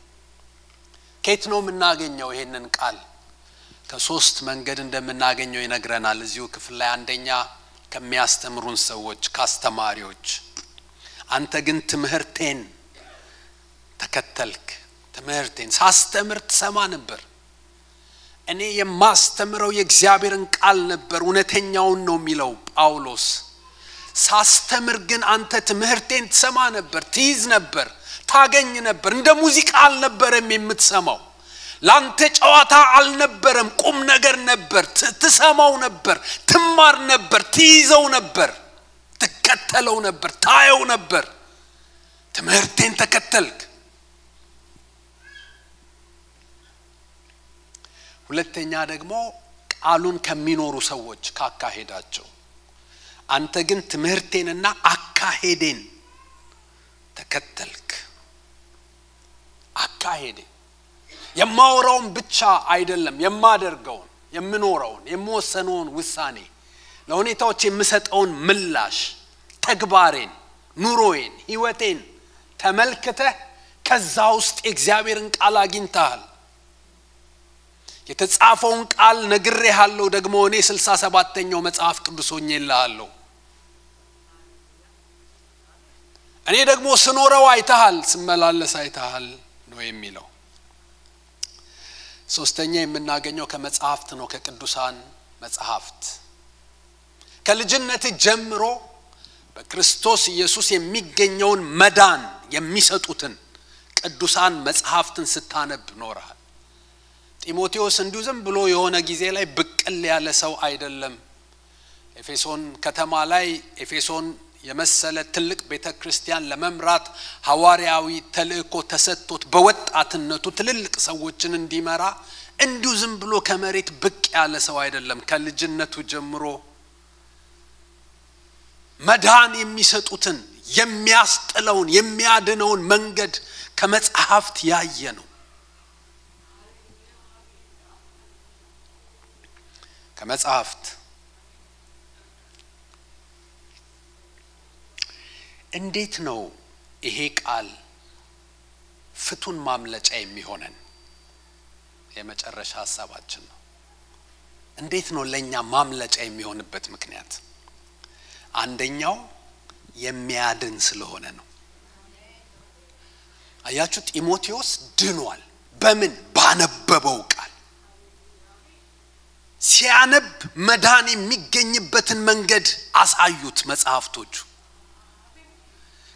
ከየት ነው የምናገኘው ይሄንን ቃል ከሶስት መንገድ እንደምናገኘው ይነግረናል እዚሁ ክፍል ላይ አንደኛ ከሚያስተምሩን ሰዎች ካስተማሪዎች አንተ ግን ትምህርቴን ተከተልክ ትምህርቴን ሳስተምር ተሰማ ነበር እኔ የማስተምረው የእግዚአብሔርን ቃል ነበር እውነተኛውን ነው የሚለው ጳውሎስ ሳስተምር ግን አንተ ትምህርቴን ተሰማ ነበር ትይዝ ነበር ታገኝ ነበር እንደ ሙዚቃ አልነበረም የምትሰማው ላንተ ጨዋታ አልነበረም ቁም ነገር ነበር ትሰማው ነበር ትማር ነበር ትይዘው ነበር ተከተለው ነበር ታየው ነበር ትምህርቴን ተከተልክ ሁለተኛ ደግሞ ቃሉን ከሚኖሩ ሰዎች ካካሄዳቸው አንተ ግን ትምህርቴንና አካሄዴን ተከተልክ አካሄዴ የማወራውን ብቻ አይደለም የማደርገውን የምኖረውን የምወሰነውን ውሳኔ ለሁኔታዎች የምሰጠውን ምላሽ ተግባሬን ኑሮዬን ህይወቴን ተመልክተህ ከዛ ውስጥ የእግዚአብሔርን ቃል አግኝተሃል የተጻፈውን ቃል ነግሬሃለሁ ደግሞ እኔ 67ኛው መጽሐፍ ቅዱስ ሆኜልሃለሁ እኔ ደግሞ ስኖረው አይተሃል ስመላለስ አይተሃል ነው የሚለው ሶስተኛ የምናገኘው ከመጽሐፍት ነው ከቅዱሳን መጽሐፍት ከልጅነት ጀምሮ በክርስቶስ ኢየሱስ የሚገኘውን መዳን የሚሰጡትን ቅዱሳን መጽሐፍትን ስታነብ ኖርሃል ጢሞቴዎስ እንዲሁ ዝም ብሎ የሆነ ጊዜ ላይ ብቅል ያለ ሰው አይደለም ኤፌሶን ከተማ ላይ ኤፌሶን የመሰለ ትልቅ ቤተክርስቲያን ለመምራት ሐዋርያዊ ተልእኮ ተሰጥቶት በወጣትነቱ ትልልቅ ሰዎችን እንዲመራ እንዲሁ ዝም ብሎ ከመሬት ብቅ ያለ ሰው አይደለም ከልጅነቱ ጀምሮ መዳን የሚሰጡትን የሚያስጥለውን የሚያድነውን መንገድ ከመጽሐፍት ያየ ነው ከመጽሐፍት እንዴት ነው ይሄ ቃል ፍቱን ማምለጫ የሚሆነን የመጨረሻ ሐሳባችን ነው እንዴት ነው ለኛ ማምለጫ የሚሆንበት ምክንያት አንደኛው የሚያድን ስለሆነ ነው አያችሁ ጢሞቴዎስ ድኗል በምን ባነበበው ቃል ሲያነብ መዳን የሚገኝበትን መንገድ አሳዩት መጽሐፍቶቹ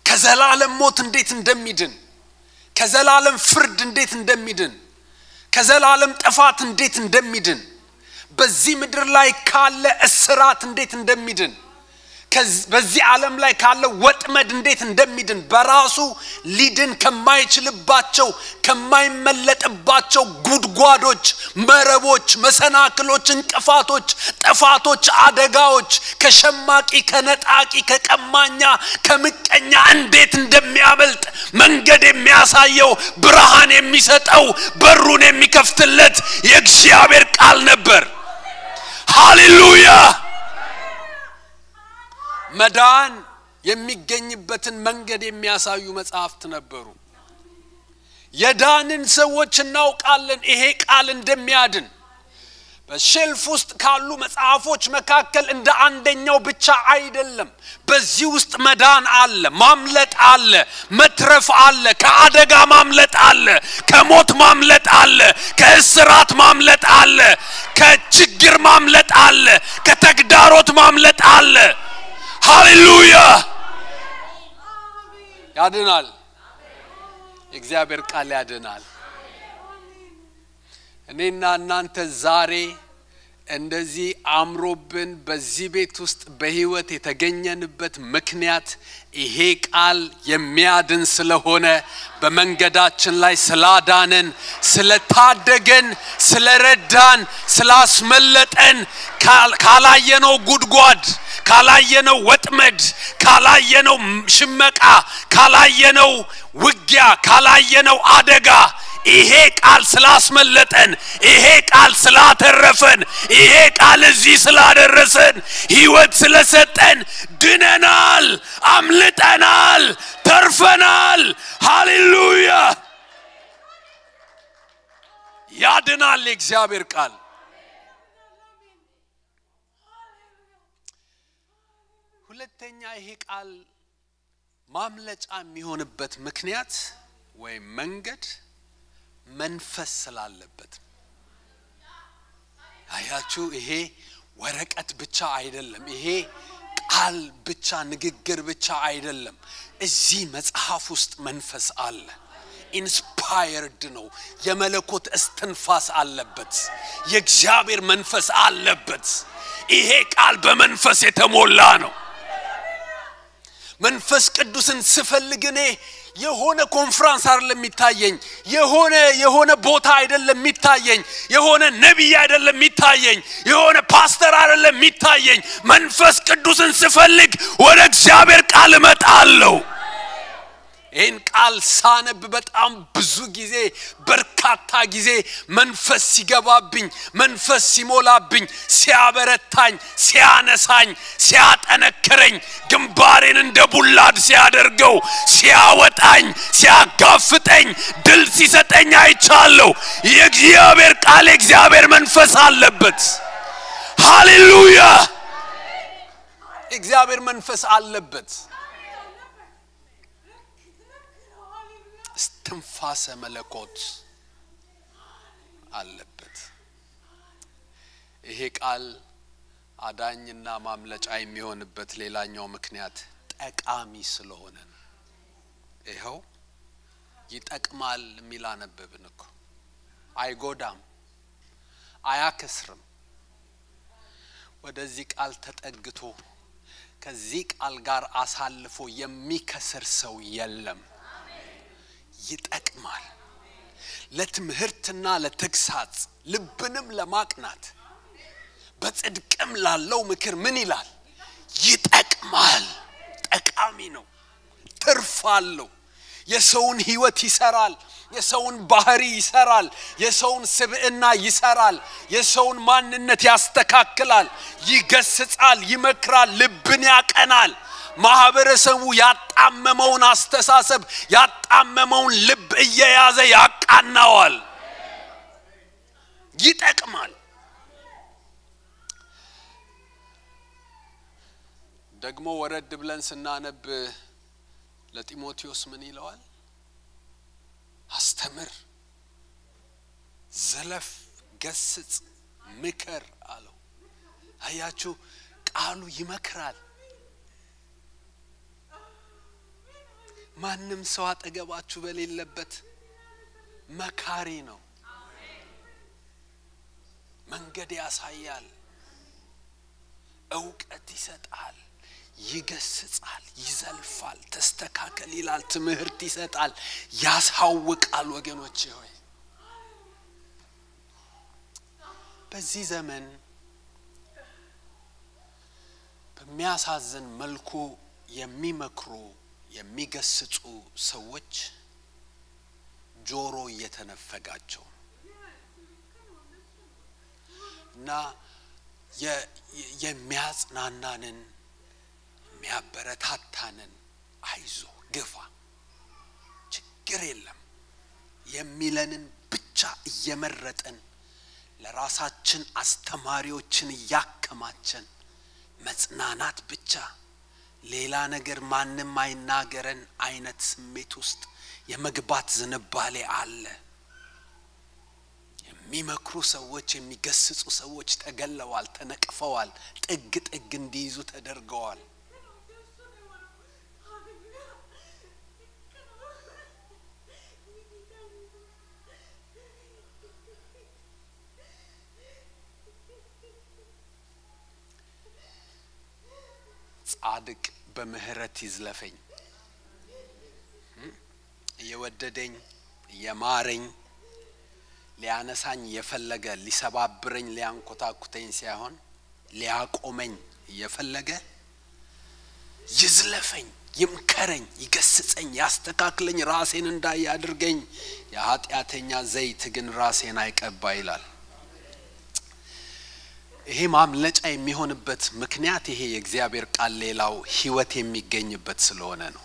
ከዘላለም ሞት እንዴት እንደሚድን ከዘላለም ፍርድ እንዴት እንደሚድን ከዘላለም ጥፋት እንዴት እንደሚድን በዚህ ምድር ላይ ካለ እስራት እንዴት እንደሚድን በዚህ ዓለም ላይ ካለ ወጥመድ እንዴት እንደሚድን በራሱ ሊድን ከማይችልባቸው ከማይመለጥባቸው ጉድጓዶች መረቦች መሰናክሎች እንቅፋቶች ጥፋቶች አደጋዎች ከሸማቂ ከነጣቂ ከቀማኛ ከምቀኛ እንዴት እንደሚያመልጥ መንገድ የሚያሳየው ብርሃን የሚሰጠው በሩን የሚከፍትለት የእግዚአብሔር ቃል ነበር ሃሌሉያ መዳን የሚገኝበትን መንገድ የሚያሳዩ መጽሐፍት ነበሩ የዳንን ሰዎች እናውቃለን ይሄ ቃል እንደሚያድን በሼልፍ ውስጥ ካሉ መጽሐፎች መካከል እንደ አንደኛው ብቻ አይደለም በዚህ ውስጥ መዳን አለ ማምለጥ አለ መትረፍ አለ ከአደጋ ማምለጥ አለ ከሞት ማምለጥ አለ ከእስራት ማምለጥ አለ ከችግር ማምለጥ አለ ከተግዳሮት ማምለጥ አለ ሃሌሉያ ያድናል እግዚአብሔር ቃል ያድናል እኔና እናንተ ዛሬ እንደዚህ አምሮብን በዚህ ቤት ውስጥ በህይወት የተገኘንበት ምክንያት ይሄ ቃል የሚያድን ስለሆነ በመንገዳችን ላይ ስላዳነን ስለታደገን ስለረዳን ስላስመለጠን ካላየነው ጉድጓድ ካላየነው ወጥመድ ካላየነው ሽመቃ ካላየነው ውጊያ ካላየነው አደጋ ይሄ ቃል ስላስመለጠን ይሄ ቃል ስላተረፈን ይሄ ቃል እዚህ ስላደረሰን ህይወት ስለሰጠን ድነናል አምልጠናል ተርፈናል ሃሌሉያ ያድናል የእግዚአብሔር ቃል ሁለተኛ ይሄ ቃል ማምለጫ የሚሆንበት ምክንያት ወይ መንገድ መንፈስ ስላለበት አያችሁ ይሄ ወረቀት ብቻ አይደለም ይሄ ቃል ብቻ ንግግር ብቻ አይደለም እዚህ መጽሐፍ ውስጥ መንፈስ አለ ኢንስፓየርድ ነው የመለኮት እስትንፋስ አለበት የእግዚአብሔር መንፈስ አለበት ይሄ ቃል በመንፈስ የተሞላ ነው መንፈስ ቅዱስን ስፈልግ እኔ የሆነ ኮንፈረንስ አይደለም የሚታየኝ የሆነ ቦታ አይደለም የሚታየኝ የሆነ ነብይ አይደለም የሚታየኝ የሆነ ፓስተር አይደለም የሚታየኝ መንፈስ ቅዱስን ስፈልግ ወደ እግዚአብሔር ቃል እመጣለሁ ይህን ቃል ሳነብ በጣም ብዙ ጊዜ በርካታ ጊዜ መንፈስ ሲገባብኝ መንፈስ ሲሞላብኝ ሲያበረታኝ ሲያነሳኝ ሲያጠነክረኝ ግንባሬን እንደ ቡላድ ሲያደርገው ሲያወጣኝ ሲያጋፍጠኝ ድል ሲሰጠኝ አይቻለሁ የእግዚአብሔር ቃል የእግዚአብሔር መንፈስ አለበት ሃሌሉያ እግዚአብሔር መንፈስ አለበት እስትንፋሰ መለኮት አለበት ይሄ ቃል አዳኝና ማምለጫ የሚሆንበት ሌላኛው ምክንያት ጠቃሚ ስለሆነ ነው ይሄው ይጠቅማል ሚላ ነበብንኮ አይጎዳም አያከስርም ወደዚህ ቃል ተጠግቶ ከዚህ ቃል ጋር አሳልፎ የሚከስር ሰው የለም ይጠቅማል ለትምህርትና ለተግሳጽ ልብንም ለማቅናት በጽድቅም ላለው ምክር ምን ይላል ይጠቅማል ጠቃሚ ነው ትርፋለው የሰውን ህይወት ይሰራል የሰውን ባህሪ ይሰራል የሰውን ስብዕና ይሰራል የሰውን ማንነት ያስተካክላል ይገስጻል ይመክራል ልብን ያቀናል ማህበረሰቡ ያጣመመውን አስተሳሰብ ያጣመመውን ልብ እየያዘ ያቃናዋል ይጠቅማል ደግሞ ወረድ ብለን ስናነብ ለጢሞቴዎስ ምን ይለዋል አስተምር ዘለፍ ገስጽ ምክር አለው አያችሁ ቃሉ ይመክራል ማንም ሰው አጠገባችሁ በሌለበት መካሪ ነው መንገድ ያሳያል ዕውቀት ይሰጣል ይገስጻል ይዘልፋል ተስተካከል ይላል ትምህርት ይሰጣል ያሳውቃል ወገኖቼ ሆይ በዚህ ዘመን በሚያሳዝን መልኩ የሚመክሩ የሚገስጹ ሰዎች ጆሮ እየተነፈጋቸው እና የሚያጽናናንን የሚያበረታታንን አይዞ ግፋ ችግር የለም የሚለንን ብቻ እየመረጠን ለራሳችን አስተማሪዎችን ያከማቸን መጽናናት ብቻ ሌላ ነገር ማንንም አይናገረን አይነት ስሜት ውስጥ የመግባት ዝንባሌ አለ የሚመክሩ ሰዎች የሚገስጹ ሰዎች ተገለዋል ተነቅፈዋል ጥግ ጥግ እንዲይዙ ተደርገዋል ጻድቅ በምህረት ይዝለፈኝ የወደደኝ የማረኝ ሊያነሳኝ የፈለገ ሊሰባብረኝ ሊያንኮታኩተኝ ሳይሆን ሊያቆመኝ የፈለገ ይዝለፈኝ ይምከረኝ ይገስጸኝ ያስተካክለኝ ራሴን እንዳያድርገኝ የኃጢአተኛ ዘይት ግን ራሴን አይቀባ ይላል ይሄ ማምለጫ የሚሆንበት ምክንያት ይሄ የእግዚአብሔር ቃል ሌላው ህይወት የሚገኝበት ስለሆነ ነው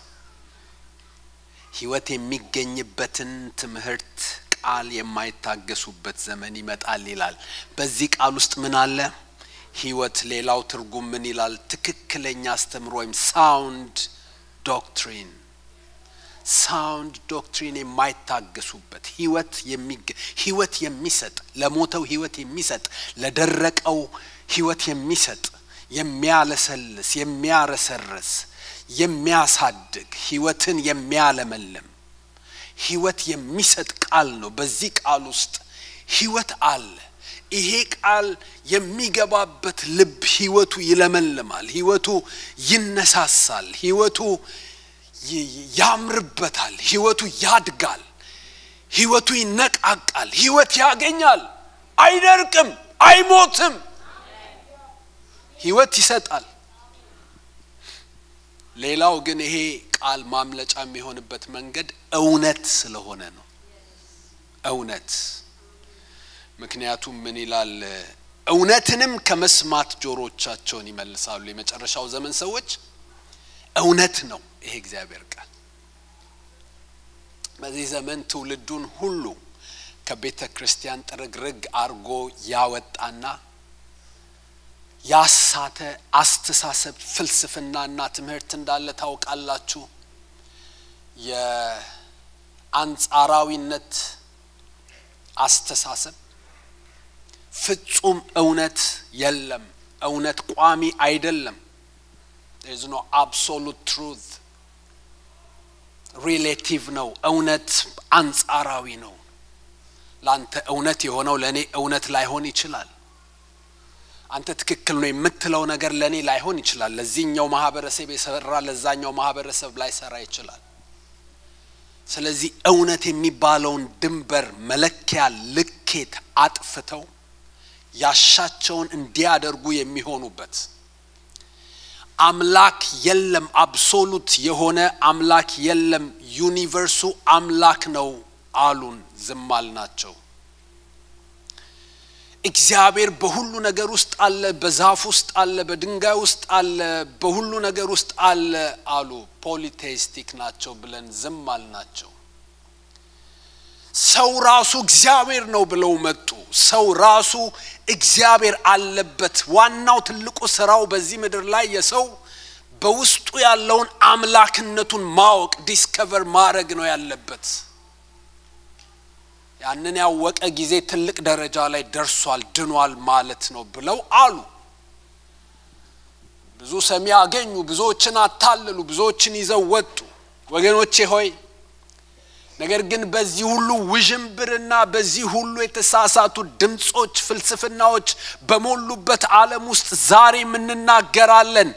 ህይወት የሚገኝበትን ትምህርት ቃል የማይታገሱበት ዘመን ይመጣል ይላል በዚህ ቃል ውስጥ ምን አለ ህይወት ሌላው ትርጉም ምን ይላል ትክክለኛ አስተምሮ ወይም ሳውንድ ዶክትሪን የማይታገሱበት ህይወት የሚሰጥ ለሞተው ህይወት የሚሰጥ ለደረቀው ህይወት የሚሰጥ የሚያለሰልስ የሚያረሰርስ የሚያሳድግ ህይወትን የሚያለመልም ህይወት የሚሰጥ ቃል ነው በዚህ ቃል ውስጥ ህይወት አለ ይሄ ቃል የሚገባበት ልብ ህይወቱ ይለመልማል ህይወቱ ይነሳሳል ህይወቱ ያምርበታል ህይወቱ ያድጋል ህይወቱ ይነቃቃል ህይወት ያገኛል አይደርቅም አይሞትም ህይወት ይሰጣል ሌላው ግን ይሄ ቃል ማምለጫ የሚሆንበት መንገድ እውነት ስለሆነ ነው እውነት ምክንያቱም ምን ይላል እውነትንም ከመስማት ጆሮቻቸውን ይመልሳሉ የመጨረሻው ዘመን ሰዎች እውነት ነው ይሄ እግዚአብሔር ቃል በዚህ ዘመን ትውልዱን ሁሉ ከቤተ ክርስቲያን ጥርግርግ አርጎ ያወጣና ያሳተ አስተሳሰብ ፍልስፍናና ትምህርት እንዳለ ታውቃላችሁ የአንጻራዊነት አስተሳሰብ ፍጹም እውነት የለም እውነት ቋሚ አይደለም there is no absolute truth relative ነው እውነት አንጻራዊ ነው ላንተ እውነት የሆነው ለኔ እውነት ላይሆን ይችላል አንተ ትክክል ነው የምትለው ነገር ለኔ ላይሆን ይችላል ለዚህኛው ማህበረሰብ የሰራ ለዛኛው ማህበረሰብ ላይ ሰራ ይችላል ስለዚህ እውነት የሚባለውን ድንበር መለኪያ ልኬት አጥፍተው ያሻቸውን እንዲያደርጉ የሚሆኑበት አምላክ የለም አብሶሉት የሆነ አምላክ የለም ዩኒቨርሱ አምላክ ነው አሉን ዝማልናቸው እግዚአብሔር በሁሉ ነገር ውስጥ አለ በዛፍ ውስጥ አለ በድንጋይ ውስጥ አለ በሁሉ ነገር ውስጥ አለ አሉ ፖሊቴይስቲክ ናቸው ብለን ዝማልናቸው ሰው ራሱ እግዚአብሔር ነው ብለው መጡ ሰው ራሱ እግዚአብሔር አለበት ዋናው ትልቁ ስራው በዚህ ምድር ላይ የሰው በውስጡ ያለውን አምላክነቱን ማወቅ ዲስከቨር ማድረግ ነው ያለበት ያንን ያወቀ ጊዜ ትልቅ ደረጃ ላይ ደርሷል ድኗል ማለት ነው ብለው አሉ ብዙ ሰሚ ያገኙ ብዙዎችን አታለሉ ብዙዎችን ይዘው ወጡ ወገኖቼ ሆይ ነገር ግን በዚህ ሁሉ ውዥንብርና በዚህ ሁሉ የተሳሳቱ ድምጾች ፍልስፍናዎች በመሉበት ዓለም ውስጥ ዛሬ ምንናገራለን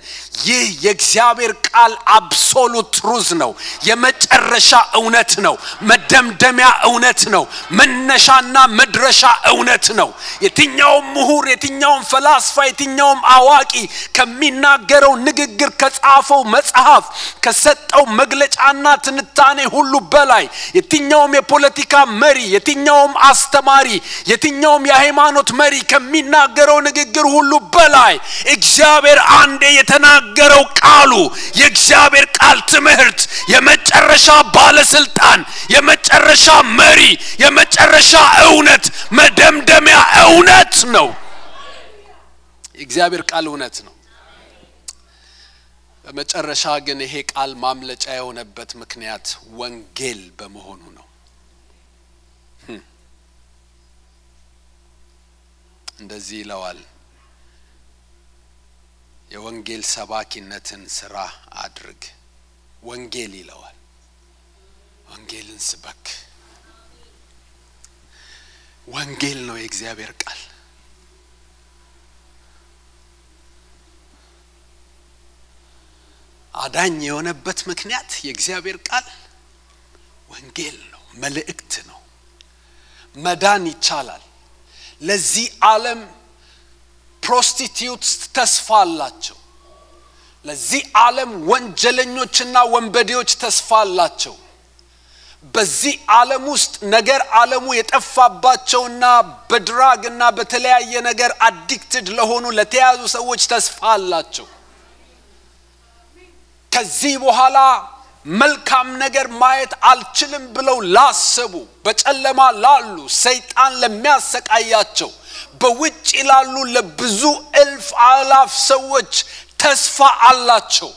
ይህ የእግዚአብሔር ቃል አብሶሉት ትሩዝ ነው የመጨረሻ እውነት ነው መደምደሚያ እውነት ነው መነሻና መድረሻ እውነት ነው የትኛውም ምሁር የትኛውም ፈላስፋ የትኛውም አዋቂ ከሚናገረው ንግግር ከጻፈው መጽሐፍ ከሰጠው መግለጫና ትንታኔ ሁሉ በላይ የትኛውም የፖለቲካ መሪ የትኛውም አስተማሪ የትኛውም የሃይማኖት መሪ ከሚናገረው ንግግር ሁሉ በላይ እግዚአብሔር አንዴ የተናገረው ቃሉ የእግዚአብሔር ቃል ትምህርት የመጨረሻ ባለስልጣን የመጨረሻ መሪ የመጨረሻ እውነት መደምደሚያ እውነት ነው የእግዚአብሔር ቃል እውነት ነው በመጨረሻ ግን ይሄ ቃል ማምለጫ የሆነበት ምክንያት ወንጌል በመሆኑ ነው እንደዚህ ይለዋል የወንጌል ሰባኪነትን ስራ አድርግ ወንጌል ይለዋል ወንጌልን ስበክ ወንጌል ነው የእግዚአብሔር ቃል አዳኝ የሆነበት ምክንያት የእግዚአብሔር ቃል ወንጌል ነው መልእክት ነው መዳን ይቻላል ለዚህ ዓለም ፕሮስቲቲዩትስ ተስፋላቸው ለዚህ ዓለም ወንጀለኞችና ወንበዴዎች ተስፋላቸው በዚህ ዓለም ውስጥ ነገር ዓለሙ የጠፋባቸውና በድራግና በተለያየ ነገር አዲክትድ ለሆኑ ለተያዙ ሰዎች ተስፋላቸው ከዚህ በኋላ መልካም ነገር ማየት አልችልም ብለው ላሰቡ በጨለማ ላሉ ሰይጣን ለሚያሰቃያቸው በውጭ ላሉ ለብዙ እልፍ አላፍ ሰዎች ተስፋ አላቸው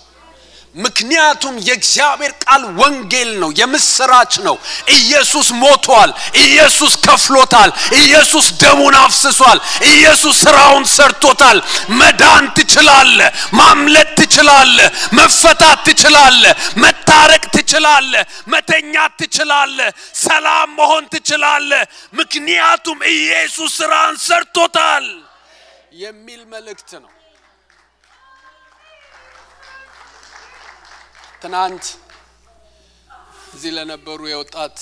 ምክንያቱም የእግዚአብሔር ቃል ወንጌል ነው የምስራች ነው ኢየሱስ ሞቷል ኢየሱስ ከፍሎታል ኢየሱስ ደሙን አፍስሷል ኢየሱስ ስራውን ሰርቶታል መዳን ትችላለ ማምለጥ ትችላለ መፈታት ትችላለ መታረቅ ትችላለ መተኛት ትችላለ ሰላም መሆን ትችላለ ምክንያቱም ኢየሱስ ስራን ሰርቶታል የሚል መልእክት ነው ትናንት እዚህ ለነበሩ የወጣት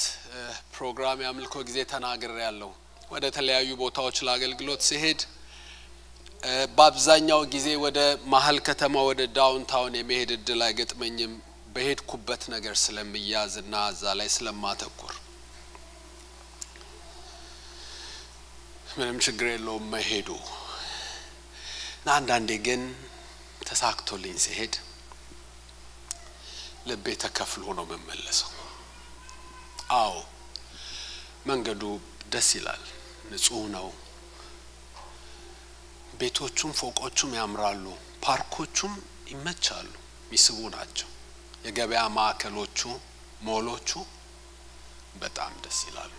ፕሮግራም ያምልኮ ጊዜ ተናግሬያለሁ ወደ ተለያዩ ቦታዎች ለአገልግሎት ሲሄድ በአብዛኛው ጊዜ ወደ መሃል ከተማ ወደ ዳውንታውን የመሄድ እድል አይገጥመኝም በሄድኩበት ነገር ስለምያዝና እዛ ላይ ስለማተኩር ምንም ችግር የለውም መሄዱ አንዳንዴ ግን ተሳክቶልኝ ሲሄድ ልቤ ተከፍሎ ነው መመለሰው አዎ መንገዱ ደስ ይላል ንጹህ ነው ቤቶቹም ፎቆቹም ያምራሉ ፓርኮቹም ይመቻሉ ሚስቡ ናቸው የገበያ ማዕከሎቹ ሞሎቹ በጣም ደስ ይላሉ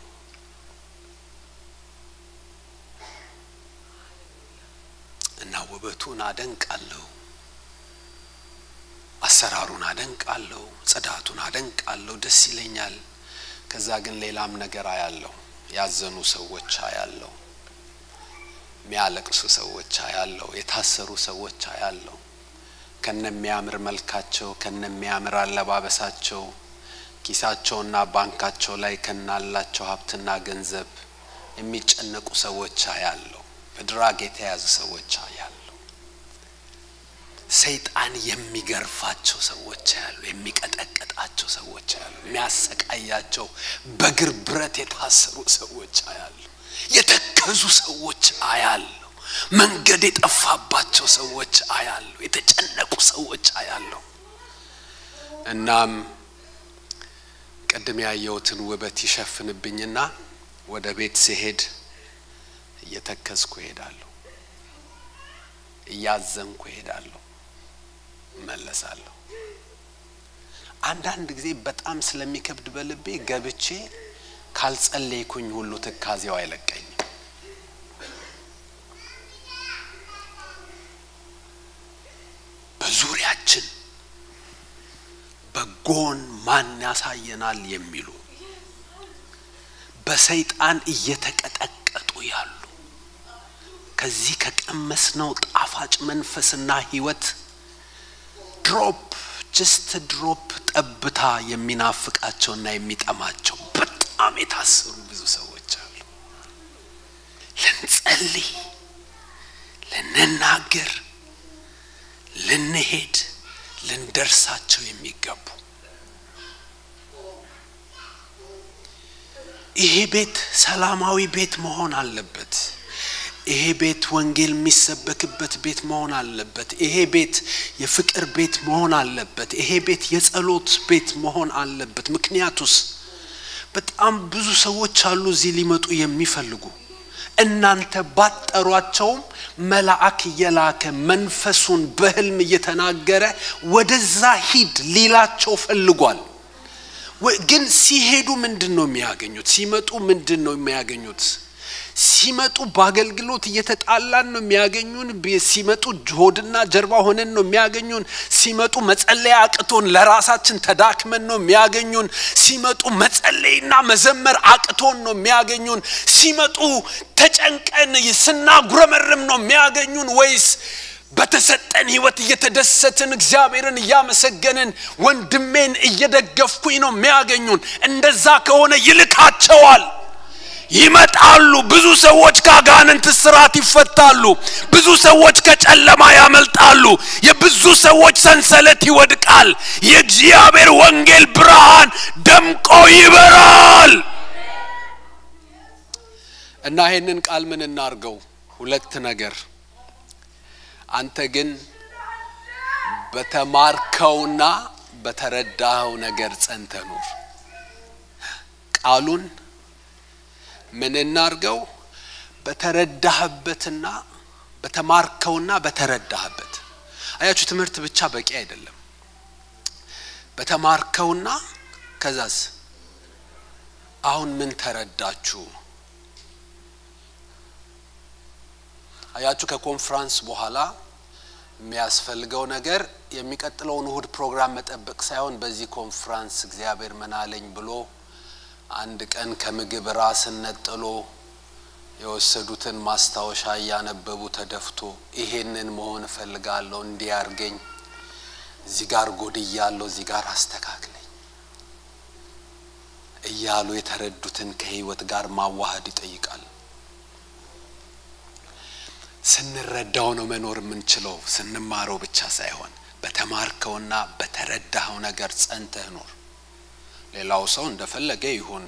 እና ውበቱን አደንቃለሁ አሰራሩን አደንቃለሁ ጽዳቱን አደንቃለሁ ደስ ይለኛል ከዛ ግን ሌላም ነገር አያለው ያዘኑ ሰዎች አያለው የሚያለቅሱ ሰዎች አያለው የታሰሩ ሰዎች አያለው ከነሚያምር መልካቸው ከነሚያምር አለባበሳቸው ኪሳቸውና ባንካቸው ላይ ከናላቸው ሀብትና ገንዘብ የሚጨነቁ ሰዎች አያለው በድራግ የተያዙ ሰዎች አያለው ሰይጣን የሚገርፋቸው ሰዎች አያሉ የሚቀጠቀጣቸው ሰዎች አያሉ የሚያሰቃያቸው በግር ብረት የታሰሩ ሰዎች አያሉ የተከዙ ሰዎች አያሉ መንገድ የጠፋባቸው ሰዎች አያሉ የተጨነቁ ሰዎች አያሉ እናም ቀደም ያየሁትን ውበት ይሸፍንብኝና ወደ ቤት ሲሄድ እየተከዝኩ ሄዳለሁ እያዘንኩ ሄዳለሁ መለሳለሁ አንዳንድ ጊዜ በጣም ስለሚከብድ በልቤ ገብቼ ካልጸለይኩኝ ሁሉ ተካዚያው አይለቀኝ በዙሪያችን በጎን ማን ያሳየናል የሚሉ በሰይጣን እየተቀጠቀጡ ያሉ ከዚህ ከቀመስነው ጣፋጭ መንፈስና ህይወት just a drop ጠብታ የሚናፍቃቸውና የሚጠማቸው በጣም የታሰሩ ብዙ ሰዎች አሉ ለንጸልይ ለነናገር ለነሄድ ለንደርሳቸው የሚገቡ ይሄ ቤት ሰላማዊ ቤት መሆን አለበት ይሄ ቤት ወንጌል የሚሰበክበት ቤት መሆን አለበት ይሄ ቤት የፍቅር ቤት መሆን አለበት ይሄ ቤት የጸሎት ቤት መሆን አለበት ምክንያቱስ በጣም ብዙ ሰዎች አሉ እዚህ ሊመጡ የሚፈልጉ እናንተ ባጠሯቸው መልአክ የላከ መንፈሱን በህልም እየተናገረ ወደዛ ሂድ ሊላቸው ፈልጓል ግን ሲሄዱ ምንድነው የሚያገኙት ሲመጡ ምንድነው የሚያገኙት ሲመጡ ባገልግሎት እየተጣላን ነው የሚያገኙን ሲመጡ ጆድና ጀርባ ሆነን ነው የሚያገኙን ሲመጡ መጸለይ አቅቶን ለራሳችን ተዳክመን ነው የሚያገኙን ሲመጡ መጸለይና መዘመር አቅቶን ነው የሚያገኙን ሲመጡ ተጨንቀን ስናጉረመርም ነው የሚያገኙን ወይስ በተሰጠን ህይወት እየተደሰትን እግዚአብሔርን ያመሰገንን ወንድሜን እየደገፍኩኝ ነው የሚያገኙን እንደዛ ከሆነ ይልካቸዋል ይመጣሉ ብዙ ሰዎች ከአጋንንት ስራት ይፈታሉ ብዙ ሰዎች ከጨለማ ያመልጣሉ የብዙ ሰዎች ሰንሰለት ይወድቃል የእግዚአብሔር ወንጌል ብርሃን ደምቆ ይበራል እና ይሄንን ቃል ምን እናርገው ሁለት ነገር አንተ ግን በተማርከውና በተረዳኸው ነገር ጸንተህ ኑር ቃሉን ምን እናርገው በተረዳህበትና በተማርከውና በተረዳህበት አያችሁ ትምህርት ብቻ በቂ አይደለም በተማርከውና ከዛስ አሁን ምን ተረዳችሁ አያችሁ ከኮንፈረንስ በኋላ የሚያስፈልገው ነገር የሚቀጥለውን እሁድ ፕሮግራም መጠበቅ ሳይሆን በዚህ ኮንፈረንስ እግዚአብሔር መናለኝ ብሎ አንድ ቀን ከምግብ ራስን ነጥሎ የወሰዱትን ማስታወሻ ያነበቡ ተደፍቶ ይሄንን መሆን ፈልጋለሁ እንዲያርገኝ እዚህ ጋር ጎድያለሁ እዚህ ጋር አስተካክለኝ እያሉ የተረዱትን ከህይወት ጋር ማዋሃድ ይጠይቃል ስንረዳው ነው መኖር የምንችለው ስንማረው ብቻ ሳይሆን በተማርከውና በተረዳው ነገር ጸንተህ ኖር ሌላው ሰው እንደፈለገ ይሁን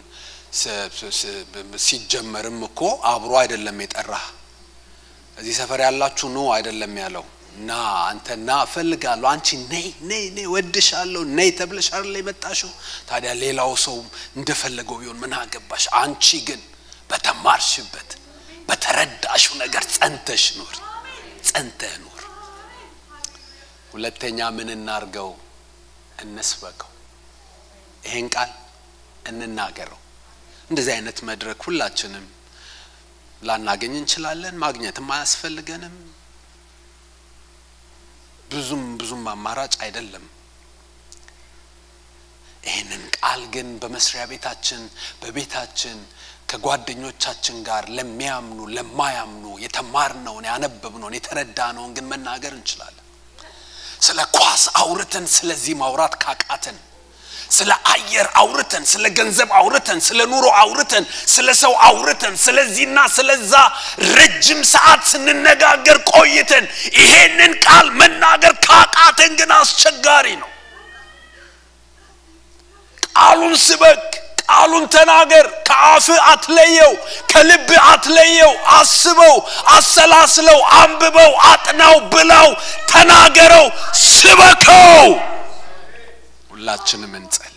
ሲጀመርም እኮ አብሮ አይደለም የጠራህ እዚህ ሰፈር ያላችሁ ነው አይደለም ያለው ና አንተና ፈልጋለሁ አንቺ ነይ ወድሻለሁ ነይ ተብለሻል ላይ መጣሽው ታዲያ ሌላው ሰው እንደፈለገው ቢሆን ምን አገባሽ አንቺ ግን በተማርሽበት በተረዳሽው ነገር ጸንተሽ ኖር ጸንተህ ኖር ሁለተኛ ምን እናርገው እንስበከው ይሄን ቃል እንናገረው እንደዚህ አይነት መድረክ ሁላችንም ላናገኝ እንችላለን ማግኘትም አያስፈልገንም ብዙም አማራጭ አይደለም ይሄንን ቃል ግን በመስሪያ ቤታችን በቤታችን ከጓደኞቻችን ጋር ለሚያምኑ ለማያምኑ የተማርነውን ያነበብነውን የተረዳነውን ግን መናገር እንችላለን ስለ ኳስ አውርተን ስለዚህ ማውራት ካቃተን ስለ አየር አውርተን ስለ ገንዘብ አውርተን ስለ ኑሮ አውርተን ስለ ሰው አውርተን ስለዚህና ስለዛ ረጅም ሰዓት ስንነጋገር ቆይተን ይሄንን ቃል መናገር ካቃተን ግን አስቸጋሪ ነው ቃሉን ስበክ ቃሉን ተናገር ከአፍ አትለየው ከልብ አትለየው አስበው አሰላስለው አንብበው አጥናው ብለው ተናገረው ስበከው ሁላችንም እንጸልይ